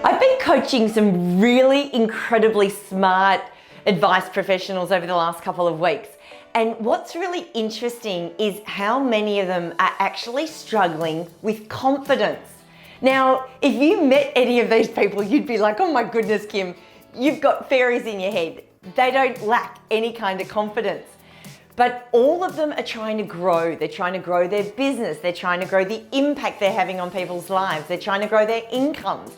I've been coaching some really incredibly smart advice professionals over the last couple of weeks. And what's really interesting is how many of them are actually struggling with confidence. Now, if you met any of these people, you'd be like, oh my goodness, Kim, you've got fairies in your head. They don't lack any kind of confidence. But all of them are trying to grow. They're trying to grow their business. They're trying to grow the impact they're having on people's lives. They're trying to grow their incomes.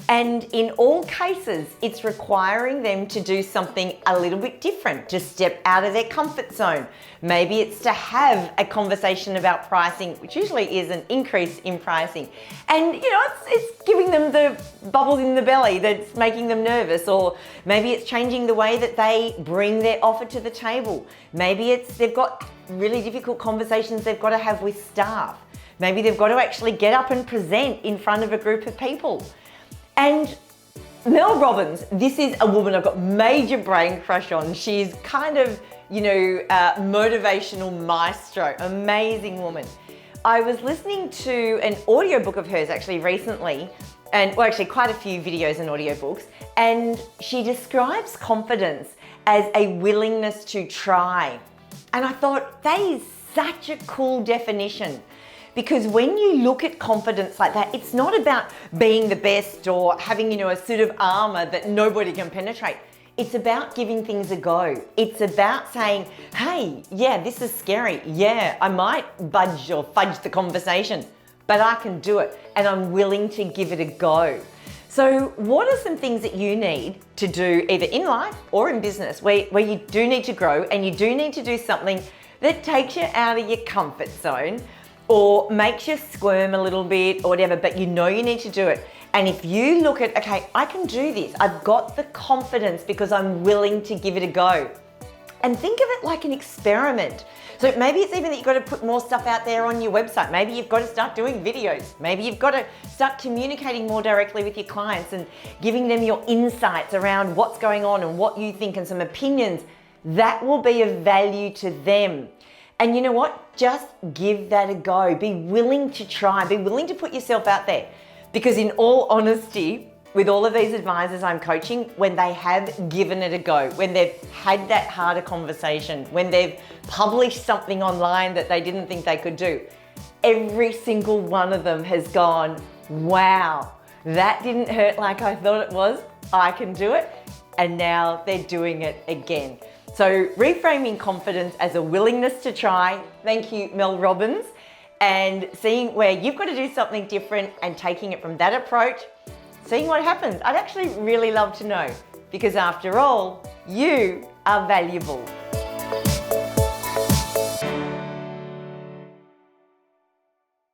And in all cases, it's requiring them to do something a little bit different, to step out of their comfort zone. Maybe it's to have a conversation about pricing, which usually is an increase in pricing. And it's giving them the bubbles in the belly that's making them nervous, or maybe it's changing the way that they bring their offer to the table. Maybe it's they've got really difficult conversations they've got to have with staff. Maybe they've got to actually get up and present in front of a group of people. And Mel Robbins, this is a woman I've got major brain crush on. She's kind of, motivational maestro, amazing woman. I was listening to an audiobook of hers actually recently, and quite a few videos and audiobooks, and she describes confidence as a willingness to try. And I thought, that is such a cool definition. Because when you look at confidence like that, it's not about being the best or having, a suit of armor that nobody can penetrate. It's about giving things a go. It's about saying, hey, yeah, this is scary. Yeah, I might budge or fudge the conversation, but I can do it and I'm willing to give it a go. So what are some things that you need to do either in life or in business where you do need to grow and you do need to do something that takes you out of your comfort zone, or makes you squirm a little bit or whatever, but you need to do it. And if you look at, okay, I can do this. I've got the confidence because I'm willing to give it a go. And think of it like an experiment. So maybe it's even that you've got to put more stuff out there on your website. Maybe you've got to start doing videos. Maybe you've got to start communicating more directly with your clients and giving them your insights around what's going on and what you think and some opinions. That will be of value to them. And you know what? Just give that a go. Be willing to try. Be willing to put yourself out there. Because in all honesty, with all of these advisors I'm coaching, when they have given it a go, when they've had that harder conversation, when they've published something online that they didn't think they could do, every single one of them has gone, wow, that didn't hurt like I thought it was. I can do it. And now they're doing it again. So reframing confidence as a willingness to try. Thank you, Mel Robbins. And seeing where you've got to do something different and taking it from that approach, seeing what happens. I'd actually really love to know, because after all, you are valuable.